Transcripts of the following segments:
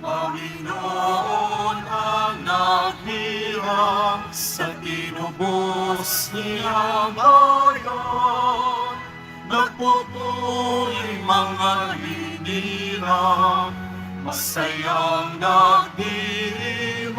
Panginoon ang naghirang sa tinubos niyang bayan. Nagpupuri mga linirang, masayang nagdiriwang.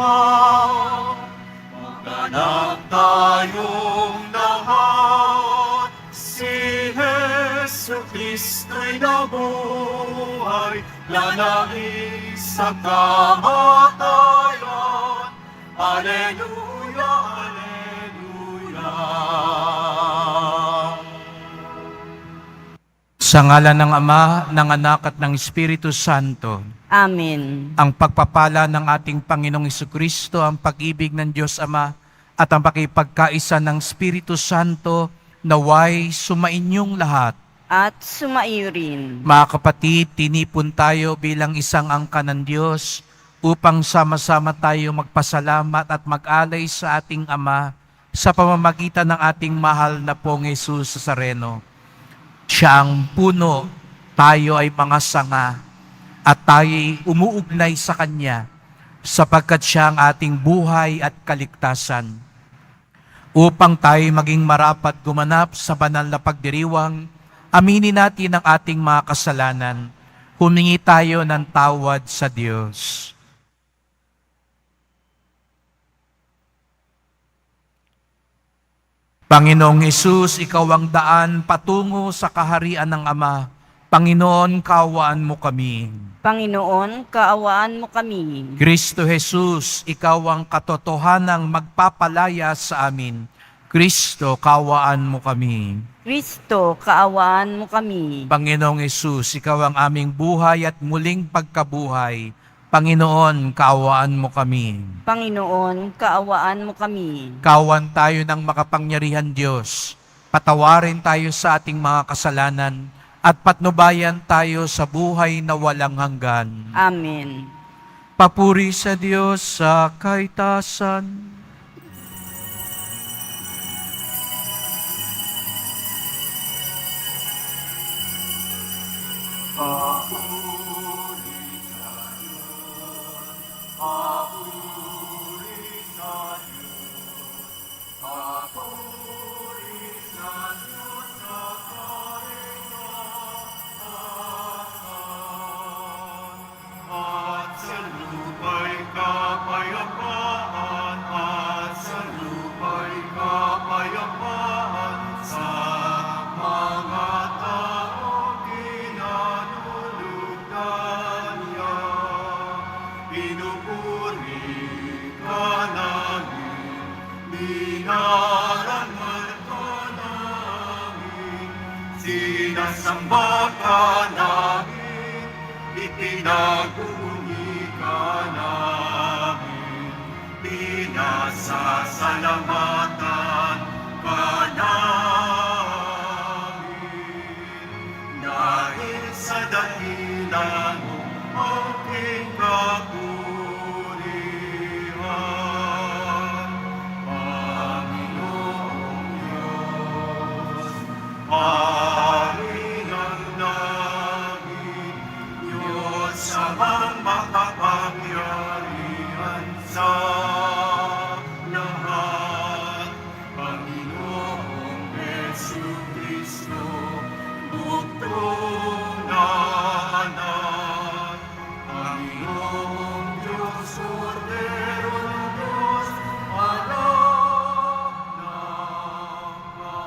Maghanap tayong lahat, si Jesu Kristo'y nabuhay, nanaig sa kamatayan. Alleluia, Alleluia. Sa ngalan ng Ama, ng Anak at ng Espiritu Santo. Amen. Ang pagpapala ng ating Panginoong Jesucristo, ang pag-ibig ng Diyos Ama, at ang pakipagkaisa ng Espiritu Santo, naway sumainyong lahat. At sumaiyo rin. Mga kapatid, tinipon tayo bilang isang angka ng Diyos upang sama-sama tayo magpasalamat at mag-alay sa ating Ama sa pamamagitan ng ating mahal na pong Jesus Nazareno. Siya ang puno, tayo ay mga sanga, at tayo'y umuugnay sa Kanya sapagkat siya ang ating buhay at kaligtasan. Upang tayo maging marapat gumanap sa banal na pagdiriwang, aminin natin ang ating mga kasalanan, humingi tayo ng tawad sa Diyos. Panginoong Hesus, Ikaw ang daan patungo sa kaharian ng Ama. Panginoon, kaawaan mo kami. Panginoon, kaawaan mo kami. Kristo Jesus, Ikaw ang katotohanang magpapalaya sa amin. Kristo, kaawaan mo kami. Kristo, kaawaan mo kami. Panginoong Hesus, Ikaw ang aming buhay at muling pagkabuhay. Panginoon, kaawaan mo kami. Panginoon, kaawaan mo kami. Kawan tayo ng makapangyarihan Diyos. Patawarin tayo sa ating mga kasalanan at patnubayan tayo sa buhay na walang hanggan. Amen. Papuri sa Diyos sa kaitasan. At sa lupa'y kapayapaan, at sa lupa'y kapayapaan, sa mga taong kinanulugan niya. Pinupuri ka namin, dinarangal ka namin, sinasamba ka namin, itinaguni ka namin, pinasasalamatan ka namin. Dahil sa dahilan mo aking kapurihan, Panginoong Diyos, Hari ng langit, Diyos amang makapangyarihan sa lahat, Panginoong Jesucristo, bugtong na anak, Panginoong Diyos, Kordero ng Diyos, anak ng Ama.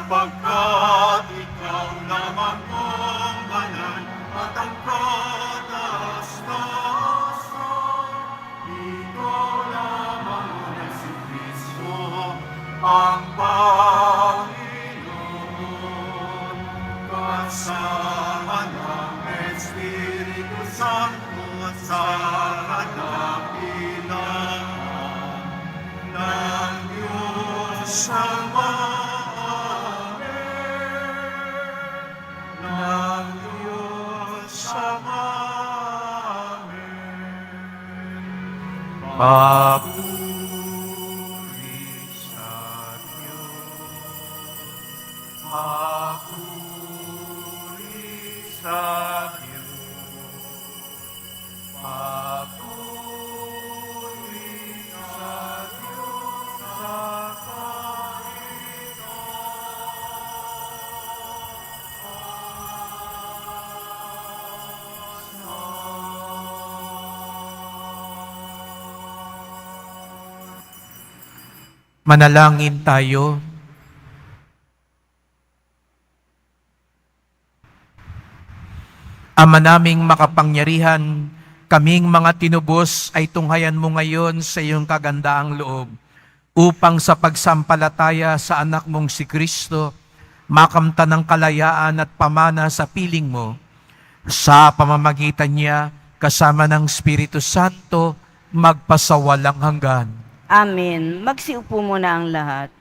sapagkat ikaw lamang ang banal at ang kataas-taasan. Ikaw lamang ang si Kristo, ang Panginoon, kasama ng Espiritu Santo at sa kadakilaan ng Diyos Ama. Amen. Ng Diyos Ama. Amen. Papuri sa Diyos. Papuri sa Diyos. Papuri sa Diyos sa Manalangin tayo. Ama naming makapangyarihan, kaming mga tinubos ay tunghayan mo ngayon sa iyong kagandaang loob, upang sa pagsampalataya sa anak mong si Kristo, makamta ng kalayaan at pamana sa piling mo. Sa pamamagitan niya, kasama ng Espiritu Santo, magpasawalang hanggan. Amen. Magsiupo muna ang lahat.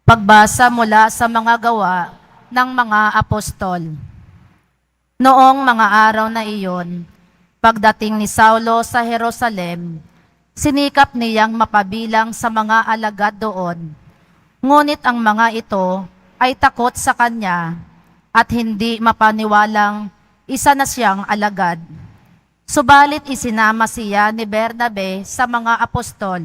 Pagbasa mula sa mga gawa ng mga apostol. Noong mga araw na iyon, pagdating ni Saulo sa Jerusalem, sinikap niyang mapabilang sa mga alagad doon. Ngunit ang mga ito ay takot sa kanya at hindi mapaniwalang isa na siyang alagad. Subalit isinama siya ni Bernabe sa mga apostol.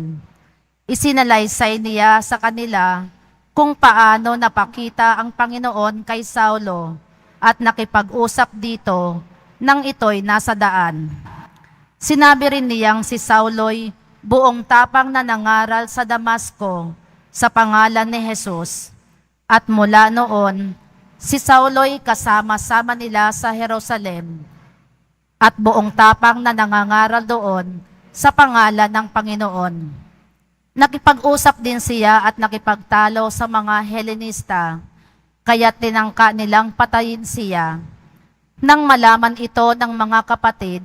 Isinalaysay niya sa kanila kung paano napakita ang Panginoon kay Saulo at nakipag-usap dito nang ito'y nasa daan. Sinabi rin niyang si Saulo'y buong tapang na nangaral sa Damasco sa pangalan ni Jesus. At mula noon, si Saulo'y kasama-sama nila sa Jerusalem at buong tapang na nangangaral doon sa pangalan ng Panginoon. Nakipag-usap din siya at nakipagtalo sa mga Helenista, kaya tinangka nilang patayin siya. Nang malaman ito ng mga kapatid,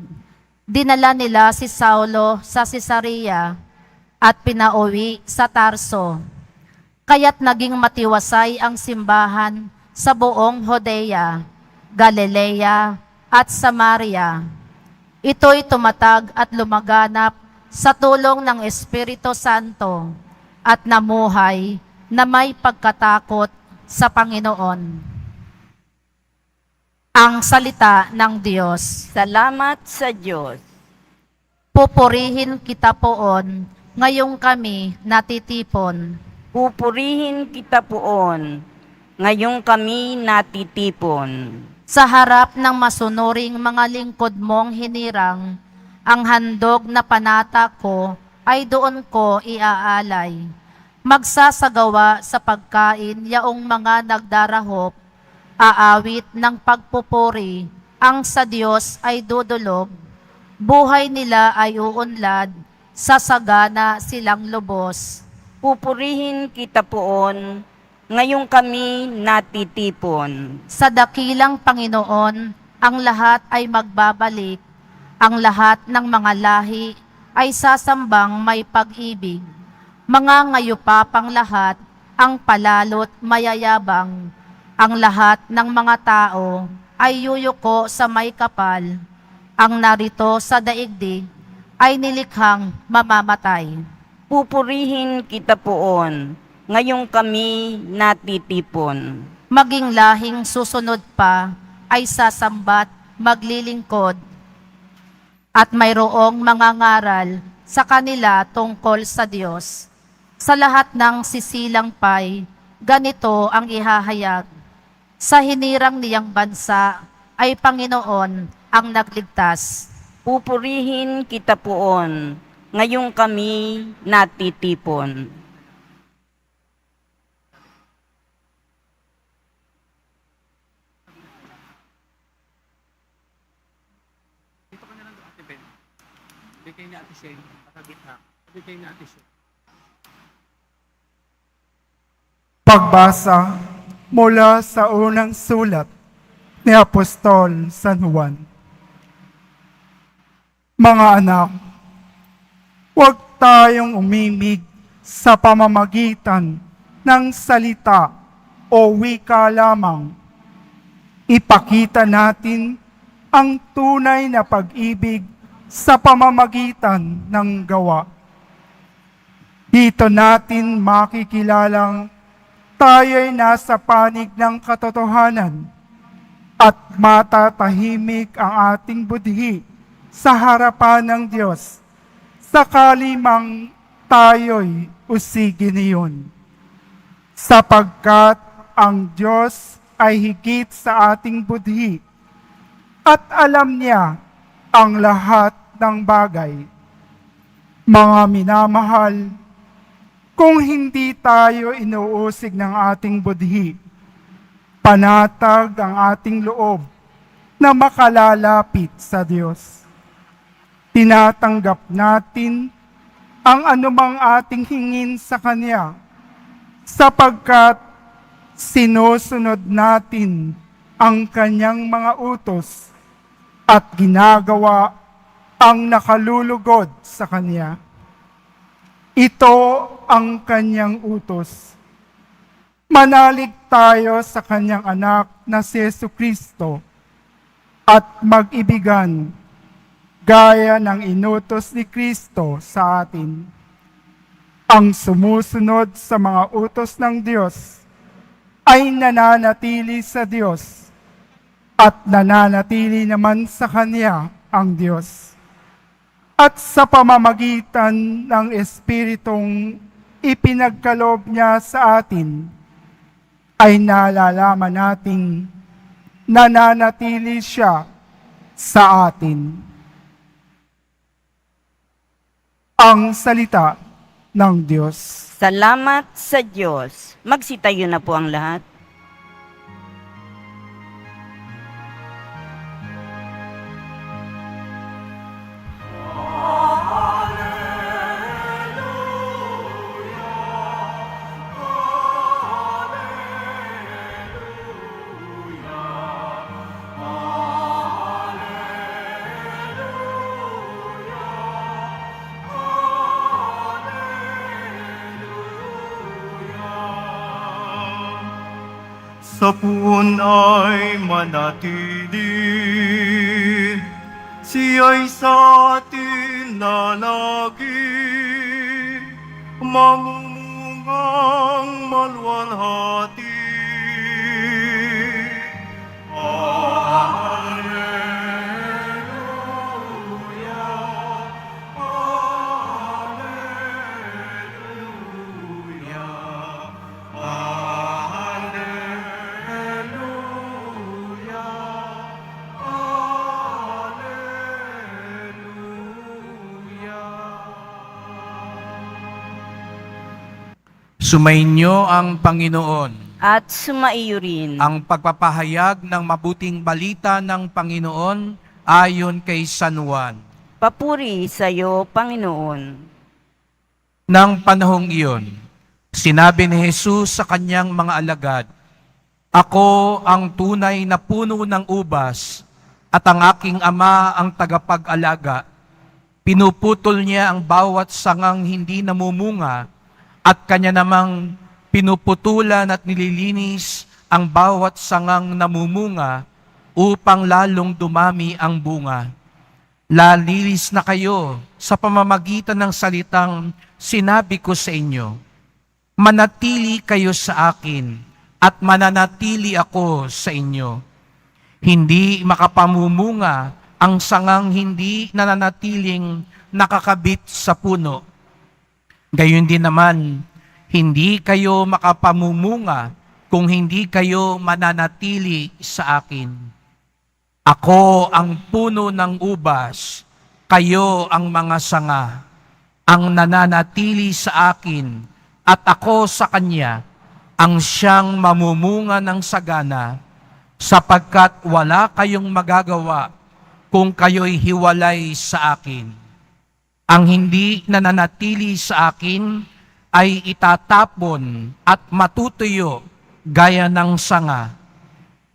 dinala nila si Saulo sa Cesarea at pinauwi sa Tarso. Kaya't naging matiwasay ang simbahan sa buong Judea, Galilea, at Samaria. Ito'y tumatag at lumaganap sa tulong ng Espiritu Santo at namuhay na may pagkatakot sa Panginoon. Ang salita ng Diyos. Salamat sa Diyos. Pupurihin kita poon, ngayong kami natitipon. Pupurihin kita poon, ngayong kami natitipon. Sa harap ng masunuring mga lingkod mong hinirang, ang handog na panata ko ay doon ko iaalay. Magsasagawa sa pagkain yaong mga nagdarahop, aawit ng pagpupuri, ang sa Diyos ay dudulog, buhay nila ay uunlad, sa sagana silang lubos. Pupurihin kita poon, ngayong kami natitipon. Sa dakilang Panginoon, ang lahat ay magbabalik, ang lahat ng mga lahi ay sasambang may pag-ibig. Mga ngayupapang lahat, ang palalot mayayabang, ang lahat ng mga tao ay yuyuko sa may kapal, ang narito sa daigdig ay nilikhang mamamatay. Pupurihin kita poon, ngayong kami natitipon. Maging lahing susunod pa ay sasambat, maglilingkod, at mayroong mga ngaral sa kanila tungkol sa Diyos. Sa lahat ng sisilang pay, ganito ang ihahayag. Sa hinirang niyang bansa ay Panginoon ang nagligtas. Pupurihin kita poon, ngayong kami natitipon. Pagbasa mula sa unang sulat ni Apostol San Juan. Mga anak, huwag tayong umimig sa pamamagitan ng salita o wika lamang. Ipakita natin ang tunay na pag-ibig sa pamamagitan ng gawa. Dito natin makikilalang tayo'y nasa panig ng katotohanan at matatahimik ang ating budhi sa harapan ng Diyos sakali mang tayo'y usigin niyon. Sapagkat ang Diyos ay higit sa ating budhi at alam niya ang lahat ng bagay. Mga minamahal, kung hindi tayo inuusig ng ating budhi, panatag ang ating loob na makalalapit sa Diyos. Tinatanggap natin ang anumang ating hingin sa Kanya sapagkat sinusunod natin ang Kanyang mga utos at ginagawa ang nakalulugod sa Kanya. Ito ang Kanyang utos. Manalig tayo sa Kanyang anak na si Jesucristo at mag-ibigan gaya ng inutos ni Kristo sa atin. Ang sumusunod sa mga utos ng Diyos ay nananatili sa Diyos at nananatili naman sa Kanya ang Diyos. At sa pamamagitan ng Espiritong ipinagkaloob niya sa atin, ay nalalaman nating nananatili siya sa atin. Ang salita ng Diyos. Salamat sa Diyos. Magsitayo na po ang lahat. Sa puon ay manatili, siya'y sa atin lalagi, mamumungang maluwalhati. Alleluia, Alleluia, Sumainyo ang Panginoon. At sumaiyo rin. Ang pagpapahayag ng mabuting balita ng Panginoon ayon kay San Juan. Papuri sa iyo, Panginoon. Nang panahong iyon, sinabi ni Jesus sa kanyang mga alagad, "Ako ang tunay na puno ng ubas at ang aking Ama ang tagapag-alaga. Pinuputol niya ang bawat sangang hindi namumunga at kanya namang pinuputulan at nililinis ang bawat sangang namumunga upang lalong dumami ang bunga. Lalilis na kayo sa pamamagitan ng salitang sinabi ko sa inyo. Manatili kayo sa akin at mananatili ako sa inyo. Hindi makapamumunga ang sangang hindi nananatiling nakakabit sa puno. Gayon din naman, hindi kayo makapamumunga kung hindi kayo mananatili sa akin. Ako ang puno ng ubas, kayo ang mga sanga. Ang nananatili sa akin at ako sa kanya, ang siyang mamumunga ng sagana, sapagkat wala kayong magagawa kung kayo'y hiwalay sa akin. Ang hindi nananatili sa akin ay itatapon at matutuyo gaya ng sanga.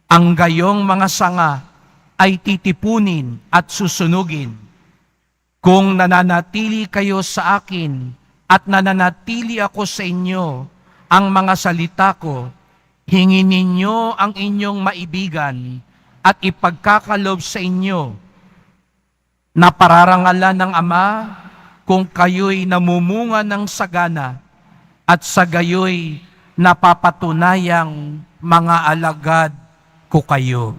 Ang gayong mga sanga ay titipunin at susunugin. Kung nananatili kayo sa akin at nananatili ako sa inyo, ang mga salita ko, hingin ninyo ang inyong maibigan at ipagkakalob sa inyo na pararangalan ng Ama kung kayo'y namumunga ng sagana at sa gayo'y napapatunayang mga alagad ko kayo.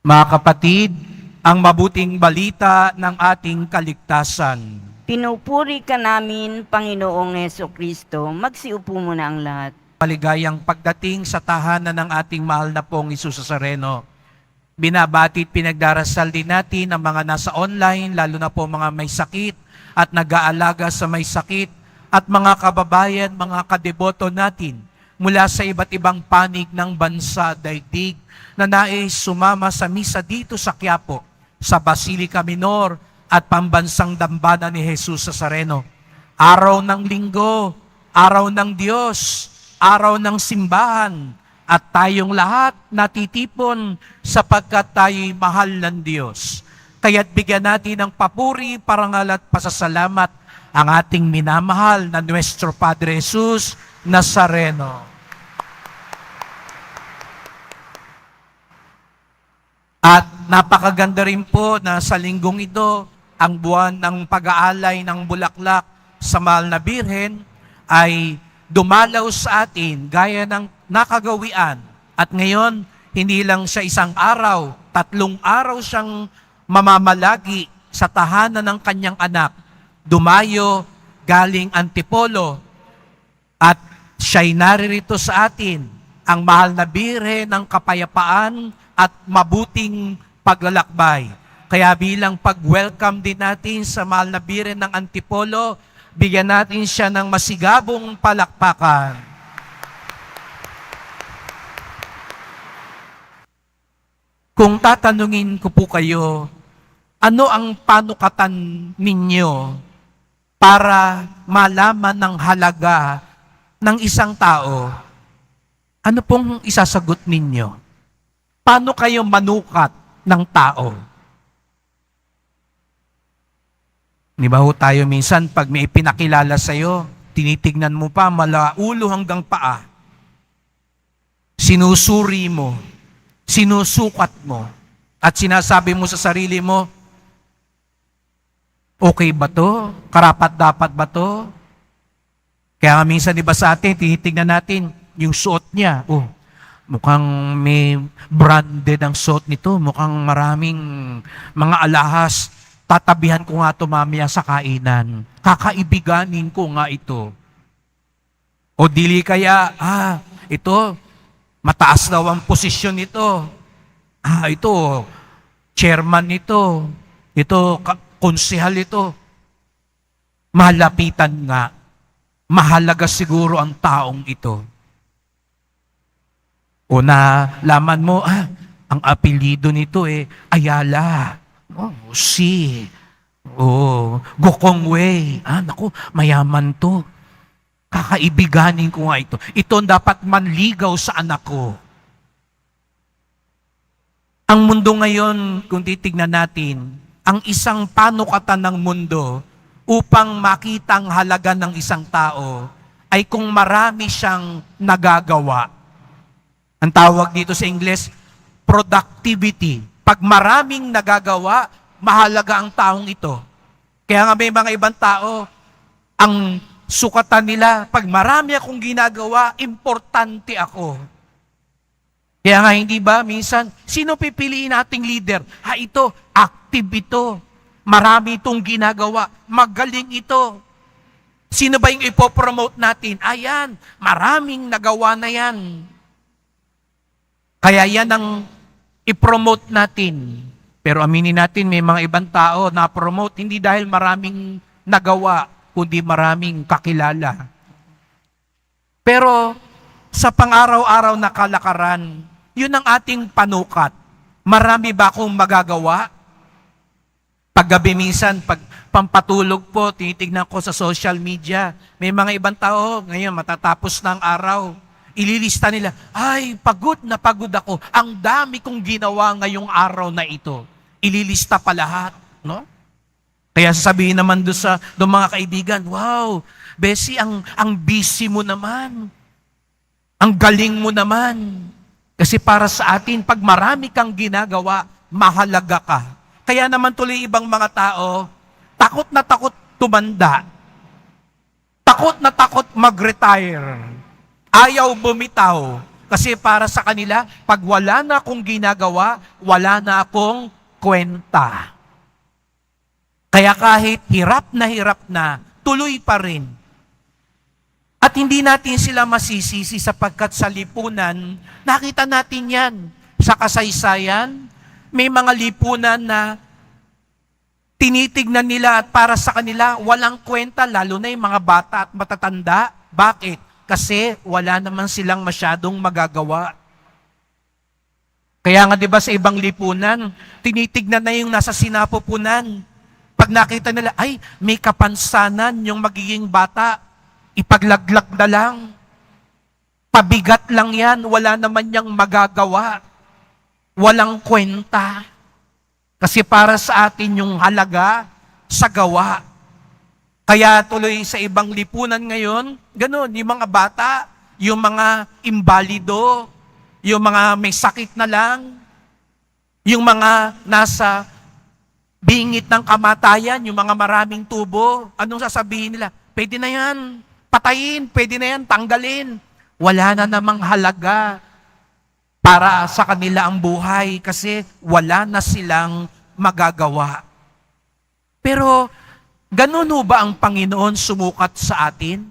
Mga kapatid, ang mabuting balita ng ating kaligtasan. Pinupuri ka namin, Panginoong Hesukristo. Magsiupo muna ang lahat. Maligayang pagdating sa tahanan ng ating mahal na pong Hesus Nazareno. Binabati at pinagdarasal din natin ang mga nasa online, lalo na po mga may sakit at nag-aalaga sa may sakit, at mga kababayan, mga kadeboto natin mula sa iba't ibang panig ng bansa, daigdig, na nais sumama sa misa dito sa Quiapo, sa Basilica Minor at Pambansang Dambana ni Hesus Nazareno. Araw ng linggo, araw ng Diyos, araw ng simbahan, at tayong lahat natitipon sapagkat tayo'y mahal ng Diyos. Kaya't bigyan natin ng papuri, parangal at pasasalamat ang ating minamahal na Nuestro Padre Jesus Nazareno. At napakaganda rin po na sa linggong ito, ang buwan ng pag-aalay ng bulaklak sa mahal na Birhen ay dumalaw sa atin gaya ng nakagawian. At ngayon, hindi lang siya isang araw, 3 araw siyang mamamalagi sa tahanan ng kanyang anak. Dumayo galing Antipolo at siya'y naririto sa atin, ang mahal na Birhen ng kapayapaan at mabuting paglalakbay. Kaya bilang pag-welcome din natin sa mahal na Birhen ng Antipolo, bigyan natin siya ng masigabong palakpakan. Kung tatanungin ko po kayo, ano ang panukatan ninyo para malaman ng halaga ng isang tao? Ano pong isasagot ninyo? Paano kayo manukat ng tao? Di ba ho tayo minsan, pag may ipinakilala sa'yo, tinitignan mo pa mula ulo hanggang paa. Sinusuri mo, sinusukat mo, at sinasabi mo sa sarili mo, okay ba to? Karapat-dapat ba to? Kaya nga minsan, di ba sa atin, tinitignan natin yung suot niya. Oh, mukhang may branded ang suot nito. Mukhang maraming mga alahas. Tatabihan ko nga ito mamaya sa kainan. Kakaibiganin ko nga ito. O dili kaya, ito, mataas daw ang posisyon nito. Ito, chairman nito. Ito, konsehal ito. Malapitan nga. Mahalaga siguro ang taong ito. O nalaman mo, ang apelyido nito Ayala. Si. Gokong Wei. Naku, mayaman to. Kakaibiganin ko nga ito. Ito ang dapat manligaw sa anak ko. Ang mundo ngayon, kung titignan natin, ang isang panukatan ng mundo upang makita ang halaga ng isang tao ay kung marami siyang nagagawa. Ang tawag dito sa Ingles, productivity. Pag maraming nagagawa, mahalaga ang taong ito. Kaya nga may mga ibang tao, ang sukatan nila, pag marami akong ginagawa, importante ako. Kaya nga hindi ba, minsan, sino pipiliin nating leader? Ito, active ito. Marami itong ginagawa. Magaling ito. Sino ba yung ipopromote natin? Ayan, maraming nagawa na yan. Kaya yan ang i-promote natin. Pero aminin natin, may mga ibang tao na promote hindi dahil maraming nagawa, kundi maraming kakilala. Pero sa pang-araw-araw na kalakaran, Yun ang ating panukat. Marami ba akong magagawa? Paggabi minsan, pag pampatulog po, tinitignan ko sa social media, may mga ibang tao, ngayon matatapos na ang araw, ililista nila, ay, pagod na pagod ako. Ang dami kong ginawa ngayong araw na ito. Ililista pa lahat, no? Kaya sasabihin naman doon mga kaibigan, wow, Bessie, ang busy mo naman. Ang galing mo naman. Kasi para sa atin, pag marami kang ginagawa, mahalaga ka. Kaya naman tuloy ibang mga tao, takot na takot tumanda. Takot na takot mag-retire. Ayaw bumitaw. Kasi para sa kanila, pag wala na akong ginagawa, wala na akong kwenta. Kaya kahit hirap na, tuloy pa rin. At hindi natin sila masisisi sapagkat sa lipunan, nakita natin yan. Sa kasaysayan, may mga lipunan na tinitignan nila at para sa kanila, walang kwenta, lalo na yung mga bata at matatanda. Bakit? Kasi wala naman silang masyadong magagawa. Kaya nga 'di ba sa ibang lipunan, tinitignan na yung nasa sinapupunan. Pag nakita nila, ay, may kapansanan yung magiging bata, ipaglaglag na lang. Pabigat lang yan, wala naman niyang magagawa. Walang kwenta. Kasi para sa atin yung halaga sa gawa. Kaya tuloy sa ibang lipunan ngayon, ganun, yung mga bata, yung mga imbalido, yung mga may sakit na lang, yung mga nasa bingit ng kamatayan, yung mga maraming tubo, anong sasabihin nila? Pwede na yan, patayin, pwede na yan, tanggalin. Wala na namang halaga para sa kanila ang buhay kasi wala na silang magagawa. Pero, ganun ho ba ang Panginoon sumukat sa atin?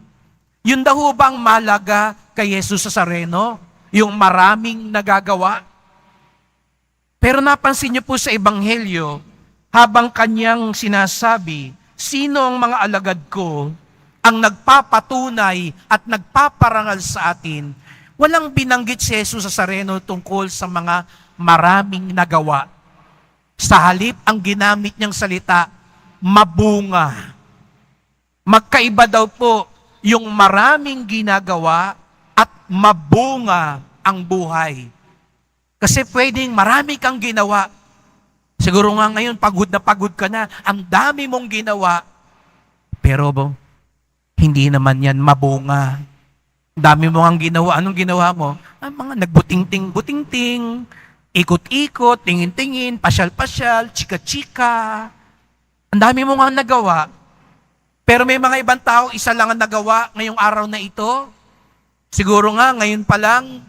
Yun daw ho ba ang malaga kay Jesus Nazareno? Yung maraming nagagawa? Pero napansin niyo po sa Ebanghelyo, habang kanyang sinasabi, sino ang mga alagad ko ang nagpapatunay at nagpaparangal sa atin, walang binanggit si Jesus Nazareno tungkol sa mga maraming nagawa. Sa halip, ang ginamit niyang salita, mabunga. Magkaiba daw po yung maraming ginagawa at mabunga ang buhay. Kasi pwedeng marami kang ginawa. Siguro nga ngayon, pagod ka na, ang dami mong ginawa. Pero hindi naman yan mabunga. Dami mo ang ginawa. Anong ginawa mo? Mga nagbuting-ting, ikot-ikot, tingin-tingin, pasyal-pasyal, chika-chika. Ang dami mo nga nagawa. Pero may mga ibang tao, isa lang ang nagawa ngayong araw na ito. Siguro nga, ngayon pa lang,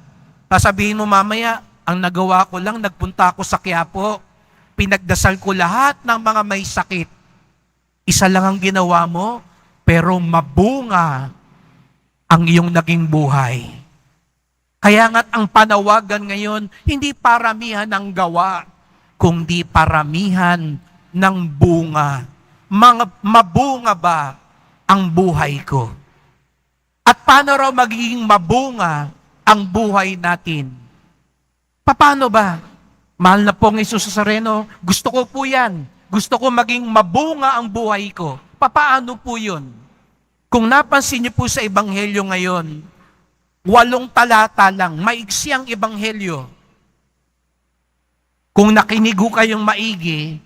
sasabihin mo mamaya, ang nagawa ko lang, nagpunta ako sa Quiapo. Pinagdasal ko lahat ng mga may sakit. Isa lang ang ginawa mo, pero mabunga ang iyong naging buhay. Kaya nga't ang panawagan ngayon, hindi paramihan ng gawa, kundi paramihan ng bunga. Mabunga ba ang buhay ko? At paano raw magiging mabunga ang buhay natin? Paano ba? Mahal na pong Jesus Nazareno, gusto ko po yan. Gusto ko maging mabunga ang buhay ko. Paano po yun? Kung napansin niyo po sa Ebanghelyo ngayon, 8 talata lang, maiksi ang Ebanghelyo. Kung nakinig ho kayong maigi,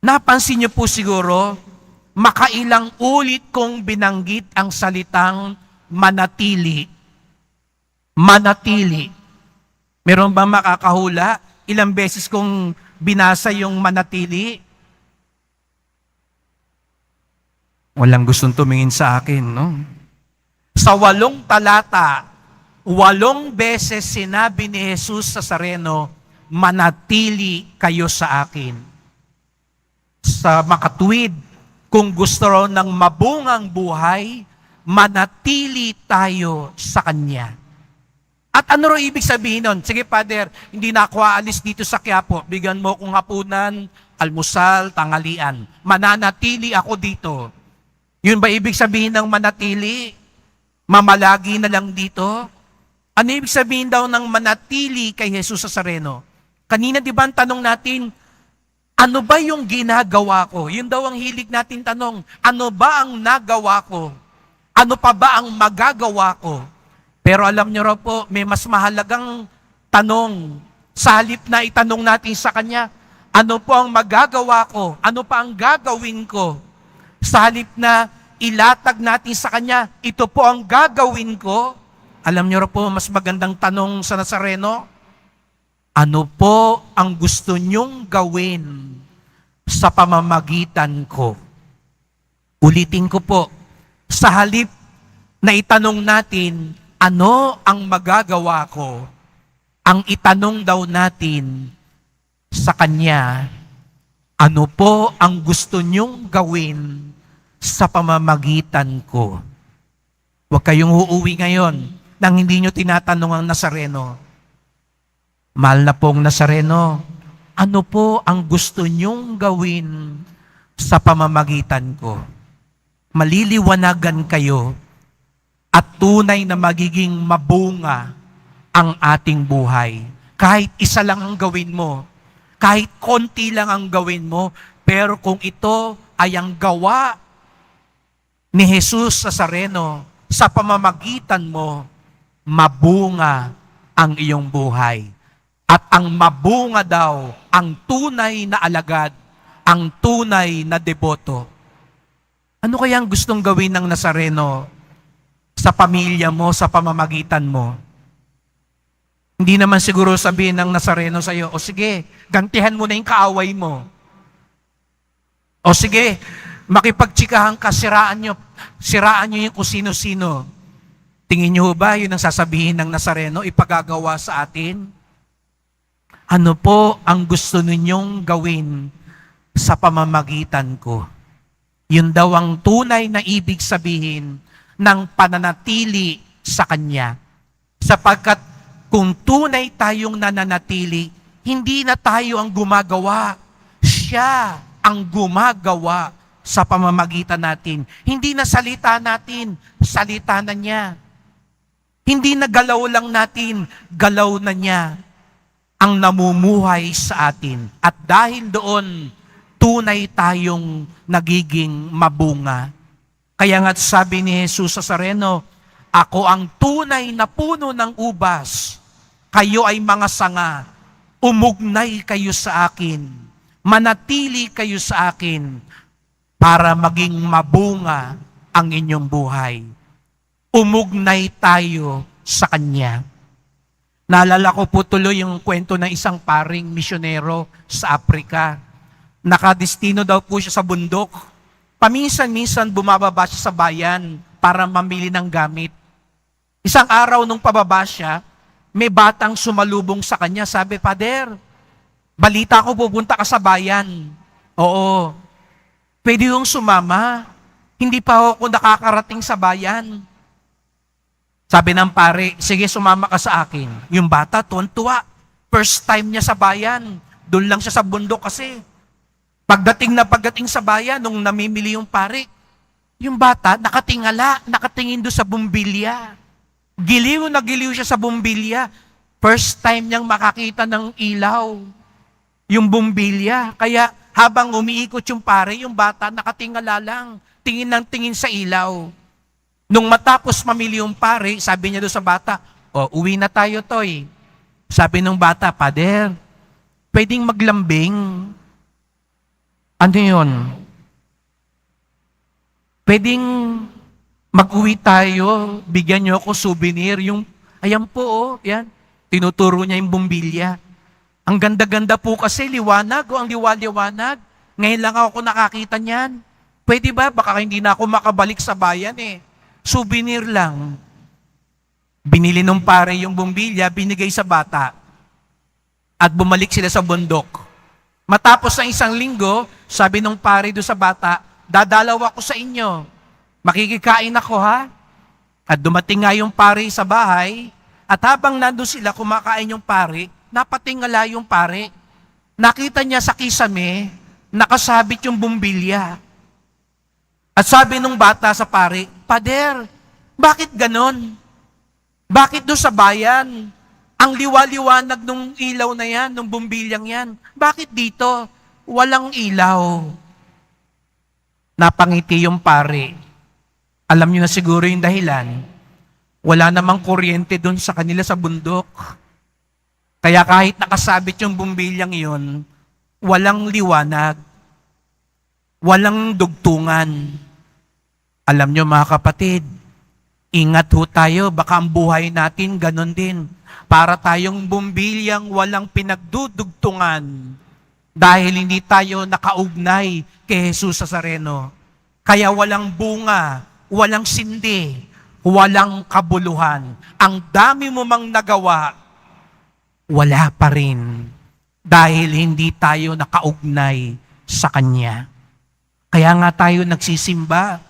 napansin niyo po siguro, makailang ulit kong binanggit ang salitang manatili. Manatili. Meron ba makakahula? Ilang beses kong binasa yung manatili? Walang gustong tumingin sa akin, no? Sa 8 talata, 8 beses sinabi ni Jesus Nazareno, manatili kayo sa akin. Sa makatuwid, kung gusto raw ng mabungang buhay, manatili tayo sa Kanya. At ano raw ibig sabihin nun? Sige, Father, hindi na ako aalis dito sa Quiapo. Bigyan mo kong hapunan, almusal, tanghalian. Mananatili ako dito. Yun ba ibig sabihin ng manatili? Mamalagi na lang dito? Ano ibig sabihin daw ng manatili kay Jesus Nazareno? Kanina di ba ang tanong natin, ano ba yung ginagawa ko? Yun daw ang hilig natin tanong. Ano ba ang nagawa ko? Ano pa ba ang magagawa ko? Pero alam niyo raw po, may mas mahalagang tanong. Sa halip na itanong natin sa Kanya, ano po ang magagawa ko? Ano pa ang gagawin ko? Sa halip na ilatag natin sa Kanya, ito po ang gagawin ko. Alam niyo raw po, mas magandang tanong sa Nazareno, ano po ang gusto niyong gawin sa pamamagitan ko? Ulitin ko po, sa halip na itanong natin, ano ang magagawa ko? Ang itanong daw natin sa Kanya, ano po ang gusto niyong gawin sa pamamagitan ko? Huwag kayong uuwi ngayon nang hindi niyo tinatanong ang Nazareno. Mahal na pong Nazareno, ano po ang gusto niyong gawin sa pamamagitan ko? Maliliwanagan kayo at tunay na magiging mabunga ang ating buhay. Kahit isa lang ang gawin mo, kahit konti lang ang gawin mo, pero kung ito ay ang gawa ni Jesus Nazareno sa pamamagitan mo, mabunga ang iyong buhay. At ang mabunga daw, ang tunay na alagad, ang tunay na deboto. Ano kaya ang gustong gawin ng Nazareno sa pamilya mo, sa pamamagitan mo? Hindi naman siguro sabihin ng Nazareno sa iyo, o sige, gantihan mo na yung kaaway mo. O sige, makipagtsikahan ka, siraan nyo yung kung sino-sino. Tingin nyo ba yun ang sasabihin ng Nazareno, ipagagawa sa atin? Ano po ang gusto ninyong gawin sa pamamagitan ko? Yun daw ang tunay na ibig sabihin ng pananatili sa Kanya. Sapagkat kung tunay tayong nananatili, hindi na tayo ang gumagawa. Siya ang gumagawa sa pamamagitan natin. Hindi na salita natin, salita na niya. Hindi na galaw lang natin, galaw na niya ang namumuhay sa atin. At dahil doon, tunay tayong nagiging mabunga. Kaya nga't sabi ni Jesus Nazareno, ako ang tunay na puno ng ubas, kayo ay mga sanga, umugnay kayo sa akin, manatili kayo sa akin, para maging mabunga ang inyong buhay. Umugnay tayo sa Kanya. Naalala ko po tuloy yung kwento ng isang paring misyonero sa Africa. Nakadestino daw po siya sa bundok. Paminsan-minsan bumababa siya sa bayan para mamili ng gamit. Isang araw nung pababa siya, may batang sumalubong sa kanya. Sabi, Pader, balita ko pupunta ka sa bayan. Oo. Pwede yung sumama. Hindi pa ako nakakarating sa bayan. Sabi ng pare, sige sumama ka sa akin. Yung bata, tuwan-tuwa. First time niya sa bayan. Doon lang siya sa bundok kasi. Pagdating sa bayan, nung namimili yung pare, yung bata, nakatingin doon sa bumbilya. Giliw na giliw siya sa bumbilya. First time niyang makakita ng ilaw. Yung bumbilya. Kaya habang umiikot yung pare, yung bata, nakatingala lang. Tingin ng tingin sa ilaw. Nung matapos mamili yung pare, sabi niya doon sa bata, uwi na tayo, Toy. Sabi nung bata, Pader, pwedeng maglambing. Ano yun? Pwedeng mag-uwi tayo, bigyan niyo ako souvenir. Ayan po, yan. Tinuturo niya yung bumbilya. Ang ganda-ganda po kasi, liwanag, ang liwanag. Ngayon lang ako nakakita niyan. Pwede ba? Baka hindi na ako makabalik sa bayan eh. Souvenir lang. Binili nung pare yung bumbilya, binigay sa bata. At bumalik sila sa bundok. Matapos ng isang linggo, sabi nung pare doon sa bata, dadalaw ako sa inyo. Makikikain ako ha? At dumating nga yung pare sa bahay, at habang nandun sila kumakain yung pare, napatingala yung pare. Nakita niya sa kisame, nakasabit yung bumbilya. At sabi nung bata sa pare, Pader, bakit ganon? Bakit doon sa bayan? Ang liwa-liwanag nung ilaw na yan, nung bumbilyang yan. Bakit dito? Walang ilaw. Napangiti yung pare. Alam niyo na siguro yung dahilan. Wala namang kuryente doon sa kanila sa bundok. Kaya kahit nakasabit yung bumbilyang yun, walang liwanag. Walang dugtungan. Alam niyo mga kapatid, ingat ho tayo, baka ang buhay natin ganon din. Para tayong bumbilyang walang pinagdudugtungan dahil hindi tayo nakaugnay kay Jesus Nazareno. Kaya walang bunga, walang sindi, walang kabuluhan. Ang dami mo mang nagawa, wala pa rin dahil hindi tayo nakaugnay sa Kanya. Kaya nga tayo nagsisimba,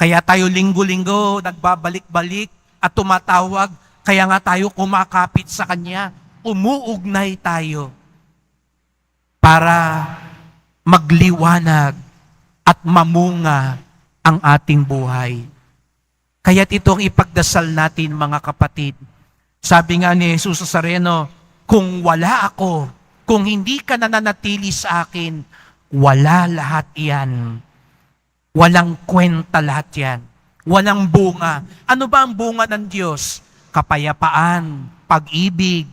kaya tayo linggo-linggo nagbabalik-balik at tumatawag. Kaya nga tayo kumakapit sa Kanya, umuugnay tayo para magliwanag at mamunga ang ating buhay. Kaya't itong ipagdasal natin mga kapatid. Sabi nga ni Jesus Nazareno, kung wala ako, kung hindi ka nananatili sa akin, wala lahat yan. Walang kwenta lahat yan. Walang bunga. Ano ba ang bunga ng Diyos? Kapayapaan, pag-ibig,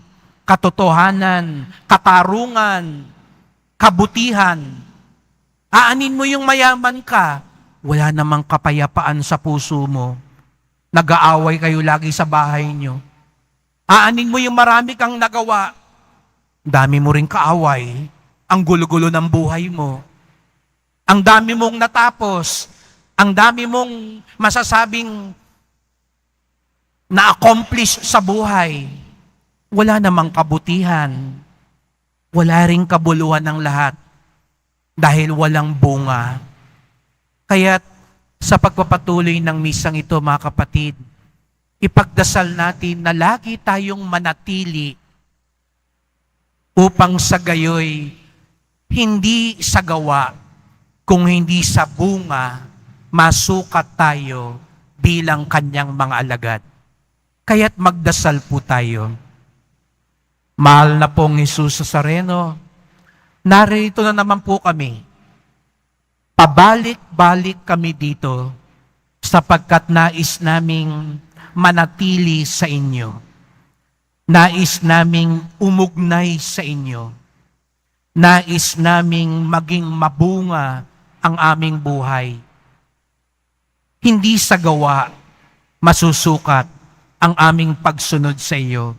katotohanan, katarungan, kabutihan. Aanin mo yung mayaman ka, wala namang kapayapaan sa puso mo. Nag-aaway kayo lagi sa bahay nyo. Aanin mo yung marami kang nagawa, dami mo ring kaaway, ang gulo-gulo ng buhay mo. Ang dami mong natapos, ang dami mong masasabing na-accomplish sa buhay, wala namang kabutihan, wala ring kabuluhan ng lahat dahil walang bunga. Kaya sa pagpapatuloy ng misang ito mga kapatid, ipagdasal natin na lagi tayong manatili upang sa gayoy hindi sa gawa, kung hindi sa bunga, masukat tayo bilang Kanyang mga alagad. Kaya't magdasal po tayo. Mahal na pong Jesus Nazareno, narito na naman po kami. Pabalik-balik kami dito sapagkat nais naming manatili sa inyo. Nais naming umugnay sa inyo. Nais naming maging mabunga ang aming buhay. Hindi sa gawa masusukat ang aming pagsunod sa iyo,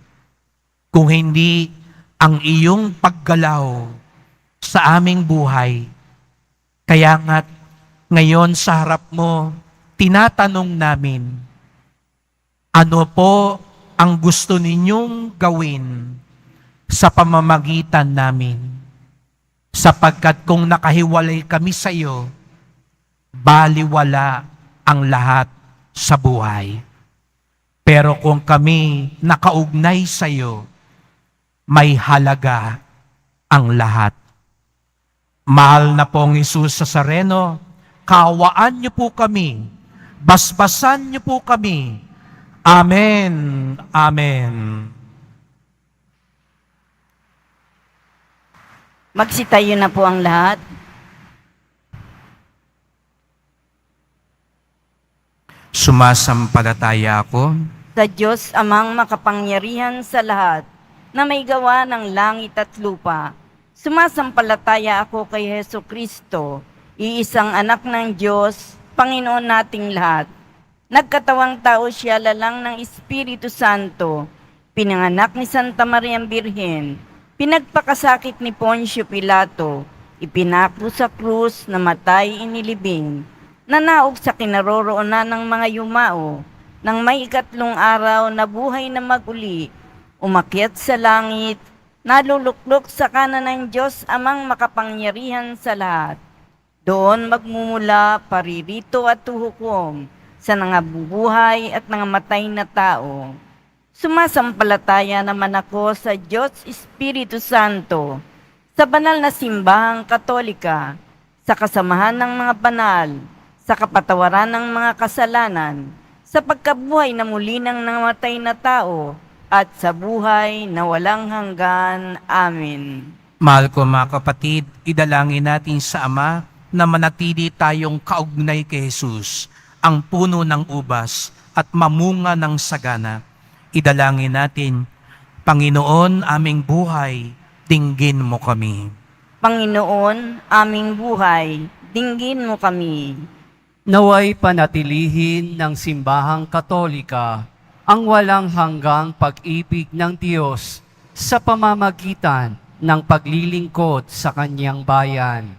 kung hindi ang iyong paggalaw sa aming buhay. Kaya nga't ngayon sa harap mo, tinatanong namin, ano po ang gusto ninyong gawin sa pamamagitan namin? Sapagkat kung nakahiwalay kami sa iyo, baliwala ang lahat sa buhay. Pero kung kami nakaugnay sa iyo, may halaga ang lahat. Mahal na pong Jesus Nazareno, kaawaan niyo po kami, basbasan niyo po kami. Amen. Amen. Magsitayo na po ang lahat. Sumasampalataya ako Sa Diyos amang makapangyarihan sa lahat, na may gawa ng langit at lupa. Sumasampalataya ako kay Heso Kristo, iisang anak ng Diyos, Panginoon nating lahat. Nagkatawang tao siya lalang ng Espiritu Santo, pinanganak ni Santa Mariang Birhen, pinagpakasakit ni Poncio Pilato, ipinako sa krus, namatay, inilibing, nanaog sa kinaroroonan ng mga yumao, nang may ikatlong araw na buhay na maguli, umakyat sa langit, naluluklok sa kanan ng Diyos amang makapangyarihan sa lahat. Doon magmumula paririto at huhukom sa nangabubuhay at nangamatay na tao. Sumasampalataya naman ako sa Diyos Espiritu Santo, sa banal na simbahang Katolika, sa kasamahan ng mga banal, sa kapatawaran ng mga kasalanan, sa pagkabuhay na muli ng namatay na tao, at sa buhay na walang hanggan. Amen. Mahal ko mga kapatid, idalangin natin sa Ama na manatili tayong kaugnay kay Jesus, ang puno ng ubas at mamunga ng sagana. Idalangin natin, Panginoon, aming buhay, dinggin mo kami. Panginoon, aming buhay, dinggin mo kami. Naway panatilihin ng simbahang Katolika ang walang hanggang pag-ibig ng Diyos sa pamamagitan ng paglilingkod sa Kanyang bayan.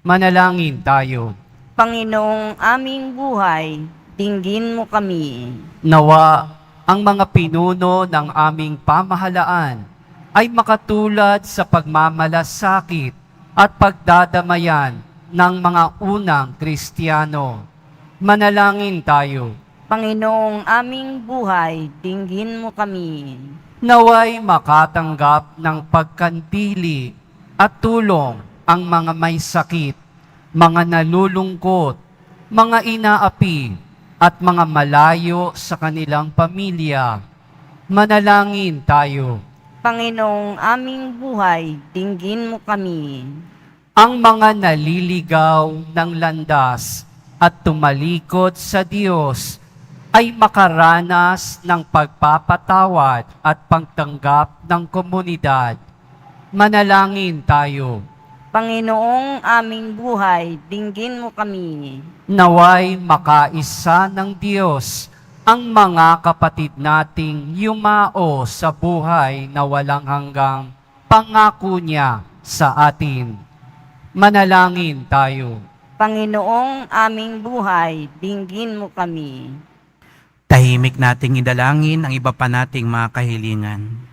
Manalangin tayo. Panginoong aming buhay, dinggin mo kami. Nawa ang mga pinuno ng aming pamahalaan ay makatulad sa pagmamalasakit at pagdadamayan ng mga unang Kristiyano. Manalangin tayo. Panginoong aming buhay, dinggin mo kami. Naway makatanggap ng pagkandili at tulong ang mga may sakit, mga nalulungkot, mga inaapi, at mga malayo sa kanilang pamilya. Manalangin tayo. Panginoong aming buhay, dinggin mo kami. Ang mga naliligaw ng landas at tumalikod sa Diyos ay makaranas ng pagpapatawad at pagtanggap ng komunidad. Manalangin tayo. Panginoong aming buhay, dinggin mo kami. Naway makaisa ng Diyos ang mga kapatid nating yumao sa buhay na walang hanggang pangako niya sa atin. Manalangin tayo. Panginoong aming buhay, dinggin mo kami. Tahimik nating idalangin ang iba pa nating mga kahilingan.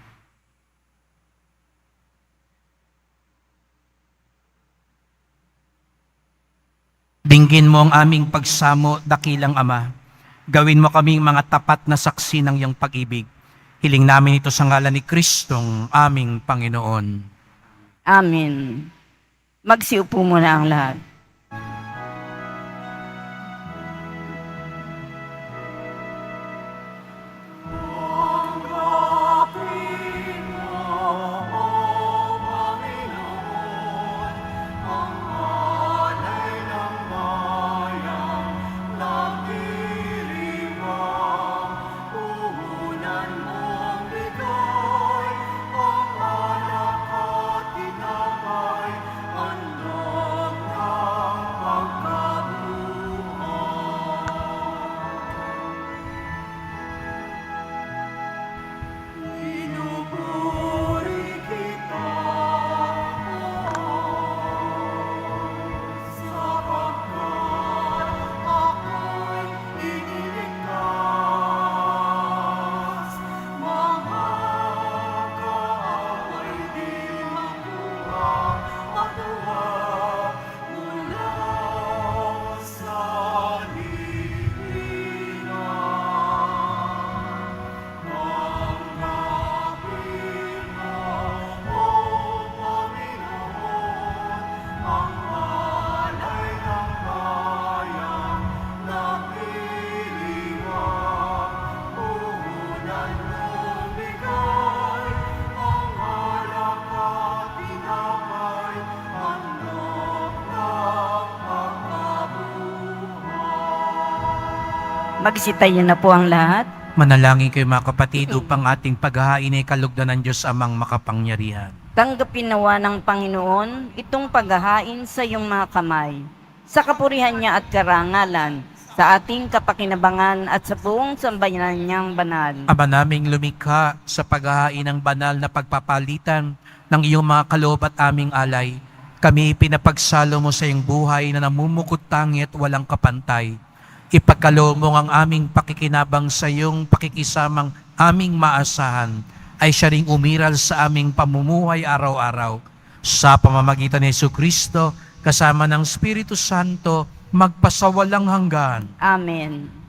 Dinggin mo ang aming pagsamo, dakilang Ama. Gawin mo kaming mga tapat na saksi ng iyong pag-ibig. Hiling namin ito sa ngalan ni Kristong aming Panginoon. Amen. Magsiupo muna ang lahat. Magsitayo na po ang lahat. Manalangin kayo mga kapatid upang ating paghahain ay kalugdan ng Diyos amang makapangyarihan. Tanggapin nawa ng Panginoon itong paghahain sa iyong mga kamay, sa kapurihan niya at karangalan, sa ating kapakinabangan at sa buong sambayanan niyang banal. Ama naming lumikha sa paghahain ng banal na pagpapalitan ng iyong mga kaloob at aming alay, kami pinapagsalo mo sa iyong buhay na namumukot tangi at walang kapantay. Ipagkaloob mo ang aming pakikinabang sa iyong pakikisamang aming maasahan ay siya ring umiral sa aming pamumuhay araw-araw. Sa pamamagitan ni Jesucristo, kasama ng Espiritu Santo, magpasawalang hanggan. Amen.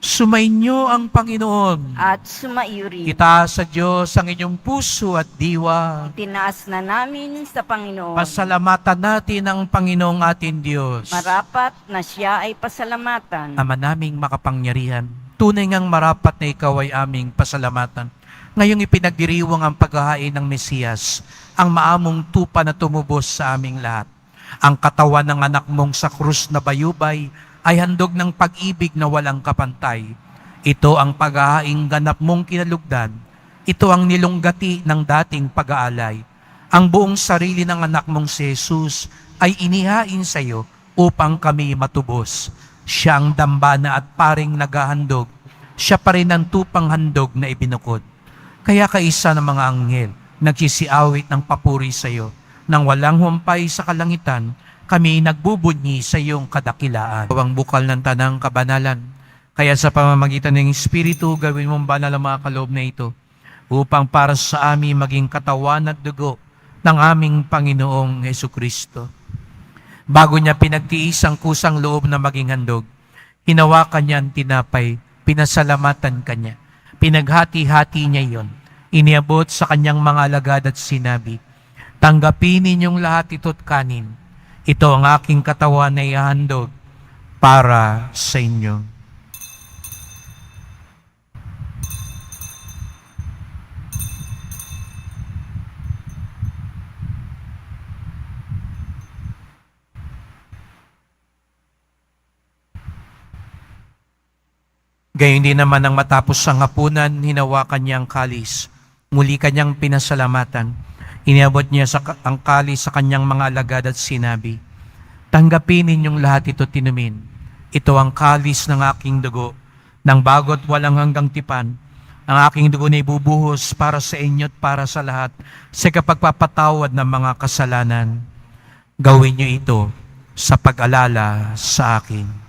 Sumainyo ang Panginoon. At sumaiyo rin. Itaas sa Diyos ang inyong puso at diwa. Tinaas na namin sa Panginoon. Pasalamatan natin ang Panginoong ating Diyos. Marapat na siya ay pasalamatan. Ama naming makapangyarihan, tunay ngang marapat na ikaw ay aming pasalamatan. Ngayong ipinagdiriwang ang paghahain ng Mesiyas, ang maamong tupa na tumubos sa aming lahat. Ang katawan ng anak mong sa krus na bayubay ay handog ng pag-ibig na walang kapantay. Ito ang paghahaing ganap mong kinalugdan. Ito ang nilunggati ng dating pag-aalay. Ang buong sarili ng anak mong si Jesus ay inihain sa iyo upang kami matubos. Siya ang dambana at paring naghahandog. Siya pa rin ang tupang handog na ibinukod. Kaya kaisa ng mga anghel, nagsisiawit ng papuri sa iyo. Nang walang humpay sa kalangitan, kami nagbubunyi sa iyong kadakilaan. Ang bukal ng tanang kabanalan. Kaya sa pamamagitan ng Espiritu, gawin mong banal ang mga kaloob na ito, upang para sa amin maging katawan at dugo ng aming Panginoong Hesukristo. Bago niya pinagtiis ang kusang loob na maging handog, hinawakan niya ang tinapay, pinasalamatan kanya. Pinaghati-hati niya iyon. Iniabot sa kanyang mga alagad at sinabi, "Tanggapin ninyong lahat ito't kanin. Ito ang aking katawan na ihahandog para sa inyo." Gayon din naman ang matapos ang hapunan, hinawakan niya ang kalis. Muli kanyang pinasalamatan. Iniabot niya ang kalis sa kanyang mga alagad at sinabi, "Tanggapin ninyong lahat ito tinumin. Ito ang kalis ng aking dugo, ng bago't walang hanggang tipan. Ang aking dugo na ibubuhos para sa inyo at para sa lahat sa kapagpapatawad ng mga kasalanan. Gawin niyo ito sa pag-alala sa akin."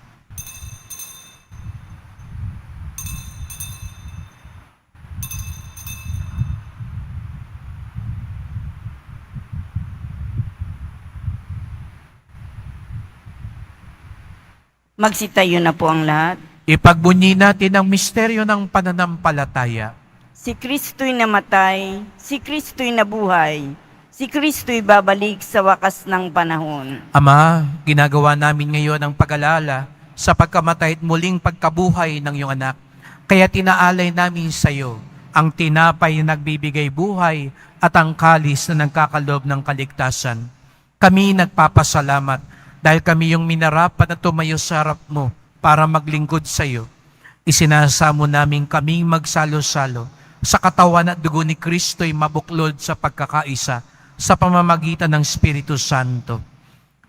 Magsitayo na po ang lahat. Ipagbunyi natin ang misteryo ng pananampalataya. Si Kristo'y namatay, si Kristo'y nabuhay, si Kristo'y babalik sa wakas ng panahon. Ama, ginagawa namin ngayon ang pag-alala sa pagkamatay at muling pagkabuhay ng iyong anak. Kaya tinaalay namin sa iyo ang tinapay na nagbibigay buhay at ang kalis na nagkakaloob ng kaligtasan. Kami nagpapasalamat dahil kami yung minarapat na tumayo sa harap mo para maglingkod sa iyo. Isinasamo namin kaming magsalo-salo sa katawan at dugo ni Kristo'y mabuklod sa pagkakaisa sa pamamagitan ng Espiritu Santo.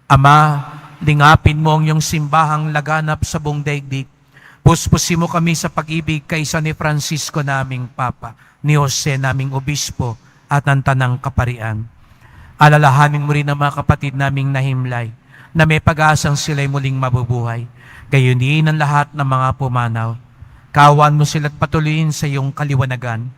Ama, lingapin mo ang iyong simbahang laganap sa buong daigdig. Puspusin mo kami sa pag-ibig kaysa ni Francisco naming Papa, ni Jose naming Obispo at ng Tanang Kaparian. Alalahanin mo rin ang mga kapatid naming nahimlay na may pag-asang sila'y muling mabubuhay. Gayon din ang lahat ng mga pumanaw. Kawan mo sila't patuloyin sa iyong kaliwanagan.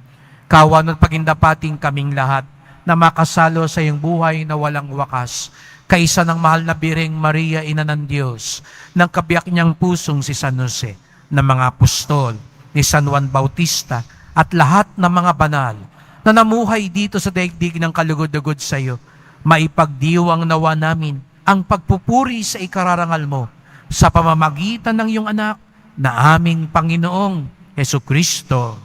Kawan mo't pagindapating kaming lahat na makasalo sa iyong buhay na walang wakas. Kaisa ng mahal na Birheng Maria, Ina ng Diyos, ng kabiyak niyang pusong si San Jose, ng mga apostol, ni San Juan Bautista, at lahat ng mga banal na namuhay dito sa daigdig ng kalugod-lugod sa iyo, maipagdiwang nawa namin ang pagpupuri sa ikararangal mo sa pamamagitan ng iyong anak na aming Panginoong Hesukristo.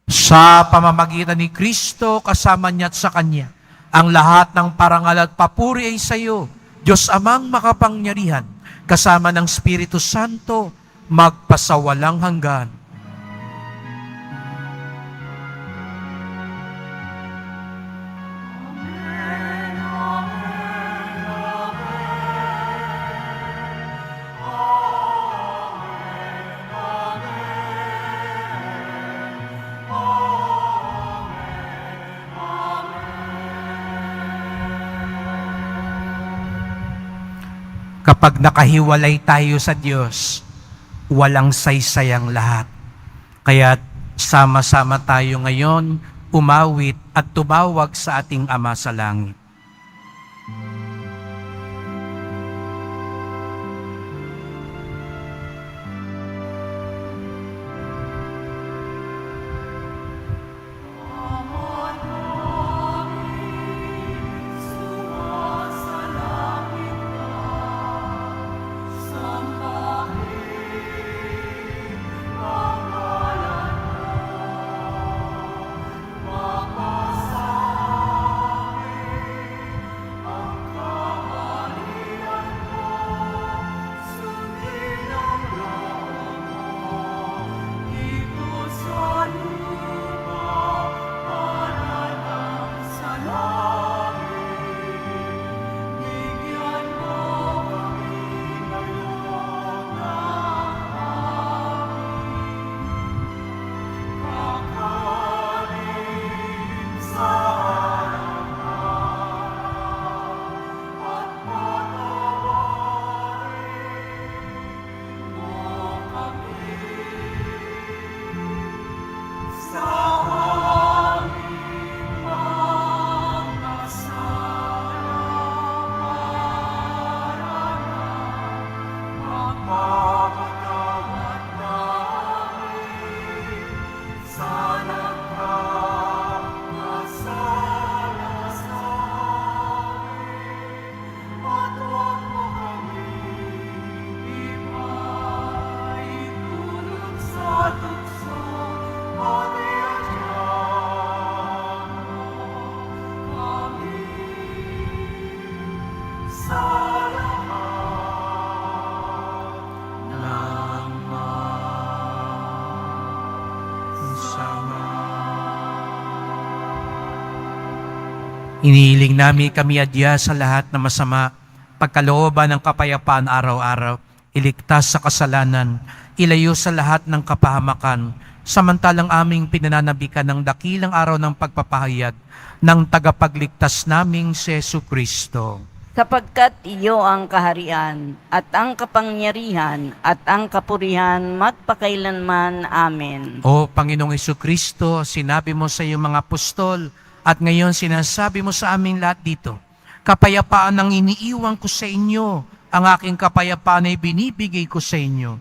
Sa pamamagitan ni Kristo, kasama niya at sa Kanya, ang lahat ng parangal at papuri ay sa iyo, Diyos Amang makapangyarihan, kasama ng Espiritu Santo, magpasawalang hanggan. Kapag nakahiwalay tayo sa Diyos, walang saysayang lahat. Kaya sama-sama tayo ngayon, umawit at tumawag sa ating Ama sa langit. Samba Inihiling namin kami adya sa lahat na masama, pagkalooban ng kapayapaan araw-araw, iligtas sa kasalanan, ilayo sa lahat ng kapahamakan, samantalang aming pinananabikan ng dakilang araw ng pagpapahayag ng tagapagligtas naming si Jesucristo. Sapagkat iyo ang kaharian, at ang kapangyarihan, at ang kapurihan, magpakailanman. Amen. O Panginoong Jesucristo, sinabi mo sa iyong mga apostol, at ngayon sinasabi mo sa amin lahat dito, kapayapaan ang iniiwan ko sa inyo, ang aking kapayapaan ay binibigay ko sa inyo.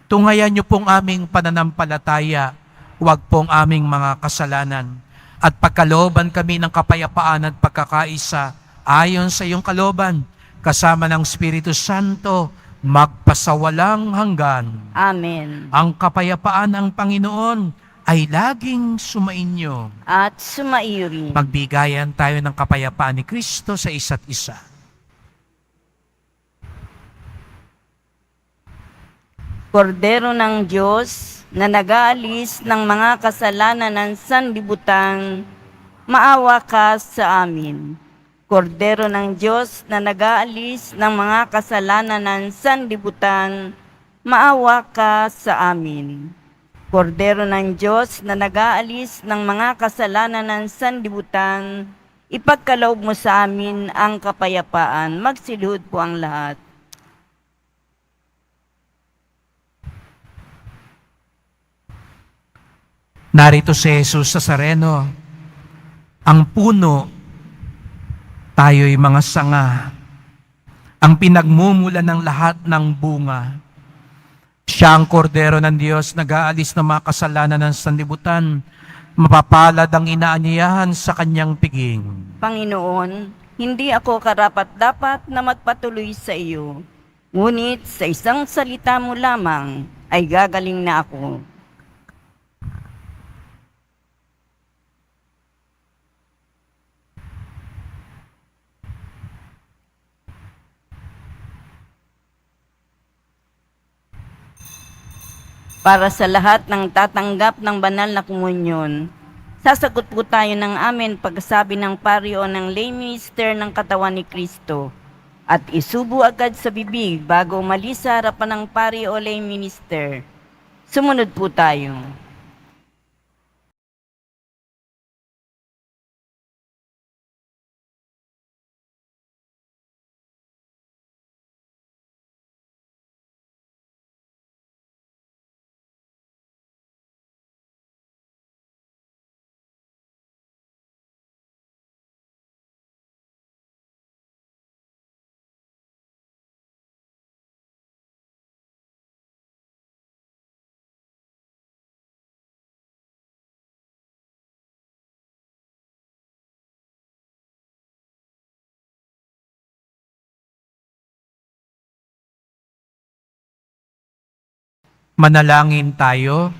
Tungayan niyo pong aming pananampalataya, huwag pong aming mga kasalanan, at pagkalooban kami ng kapayapaan at pagkakaisa, ayon sa iyong kalooban, kasama ng Espiritu Santo, magpasawalang hanggan. Amen. Ang kapayapaan ng Panginoon ay laging sumainyo. At sumairi. Magbigayan tayo ng kapayapaan ni Kristo sa isa't isa. Kordero ng Diyos na nag-aalis ng mga kasalanan ng sanlibutan, maawa ka sa amin. Kordero ng Diyos na nag-aalis ng mga kasalanan ng sanlibutan, maawa ka sa amin. Kordero ng Diyos na nag-aalis ng mga kasalanan ng sanlibutan, ipagkaloob mo sa amin ang kapayapaan. Magsilhod po ang lahat. Narito si Jesus Nazareno, ang puno, tayo'y mga sanga, ang pinagmumula ng lahat ng bunga. Siya ang kordero ng Diyos, nag-aalis ng mga kasalanan ng sanlibutan, mapapalad ang inaanyayahan sa kanyang piging. Panginoon, hindi ako karapat-dapat na magpatuloy sa iyo, ngunit sa isang salita mo lamang ay gagaling na ako. Para sa lahat ng tatanggap ng banal na komunyon, sasagot po tayo ng amen pagsabi ng pari o ng lay minister ng katawan ni Kristo at isubo agad sa bibig bago umalis sa harapan ng pari o lay minister. Sumunod po tayo. Manalangin tayo.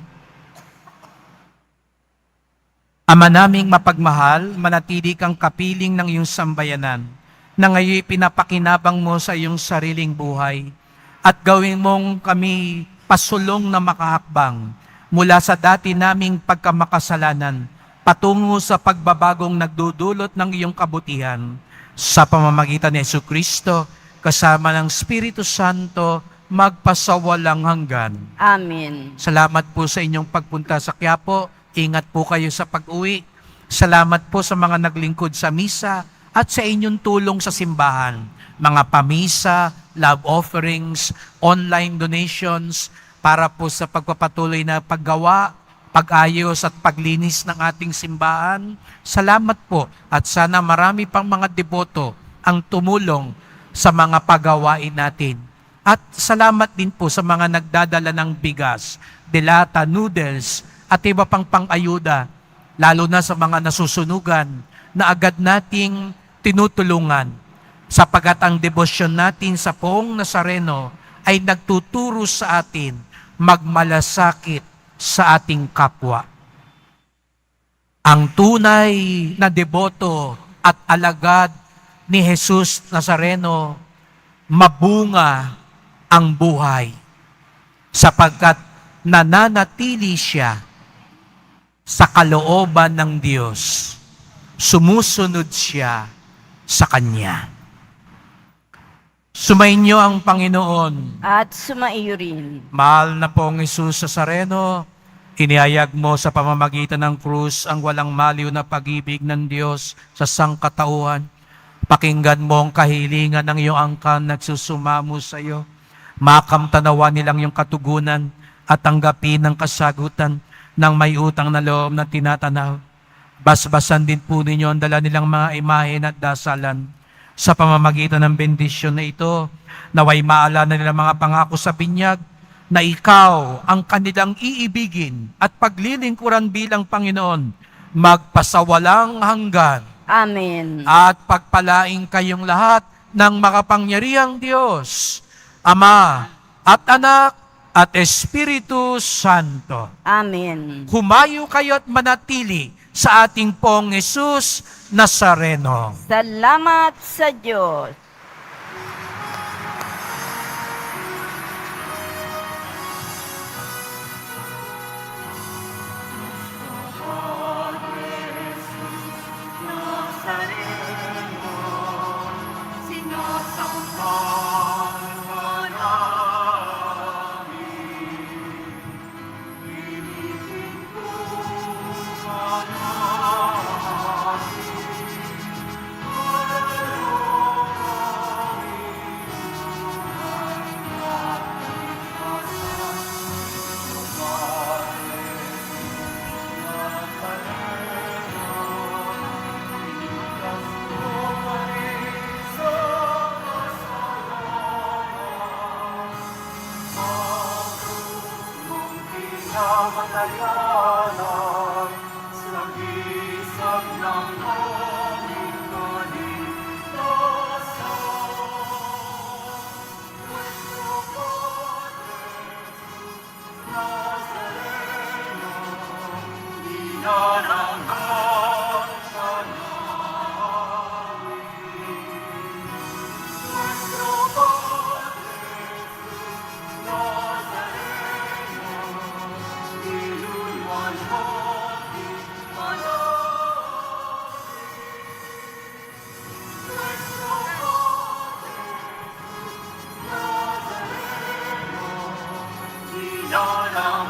Ama naming mapagmahal, manatili kang kapiling ng iyong sambayanan, na ngayon pinapakinabang mo sa iyong sariling buhay, at gawin mong kami pasulong na makahakbang mula sa dati naming pagkamakasalanan, patungo sa pagbabagong nagdudulot ng iyong kabutihan, sa pamamagitan ni Jesucristo, kasama ng Espiritu Santo, magpasawalang hanggan. Amen. Salamat po sa inyong pagpunta sa Quiapo. Ingat po kayo sa pag-uwi. Salamat po sa mga naglingkod sa misa at sa inyong tulong sa simbahan. Mga pamisa, love offerings, online donations, para po sa pagpapatuloy na paggawa, pag-ayos at paglinis ng ating simbahan. Salamat po at sana marami pang mga deboto ang tumulong sa mga pagawain natin. At salamat din po sa mga nagdadala ng bigas, delata, noodles, at iba pang pang-ayuda, lalo na sa mga nasusunugan na agad nating tinutulungan, sapagat ang debosyon natin sa Poong Nazareno ay nagtuturo sa atin magmalasakit sa ating kapwa. Ang tunay na deboto at alagad ni Jesus Nazareno, mabunga ang buhay, sapagkat nananatili siya sa kalooban ng Diyos. sumusunod siya sa Kanya. Sumainyo ang Panginoon. At sumaiyo rin. Mahal na pong Jesus Nazareno, inihayag mo sa pamamagitan ng krus ang walang maliw na pag-ibig ng Diyos sa sangkatauhan. Pakinggan mo ang kahilingan ng iyong angkan nagsusumamo sa iyo. Makamtanawa nilang iyong katugunan at tanggapin ang kasagutan ng may utang na loob na tinatanaw. Basbasan din po ninyo ang dala nilang mga imahen at dasalan. Sa pamamagitan ng bendisyon na ito, naway maalala nilang mga pangako sa binyag na ikaw ang kanilang iibigin at paglilingkuran bilang Panginoon, magpasawalang hanggan. Amen. At pagpalaing kayong lahat ng makapangyarihang Diyos, Ama at Anak at Espiritu Santo. Amen. Humayo kayo at manatili sa ating pong Jesus Nazareno. Salamat sa Diyos. Kamatayanan sa isang ng aming kaligtasan. Nuestro Padre Nazareno, dinarangan ka namin. Nuestro Padre Nazareno, niluluwalhati manapin. Nuestro Padre Nazareno, dinarangan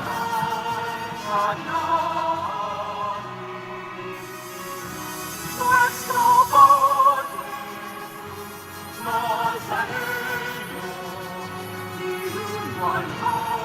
ka namin. Nuestro Padre Nazareno, niluluwalhati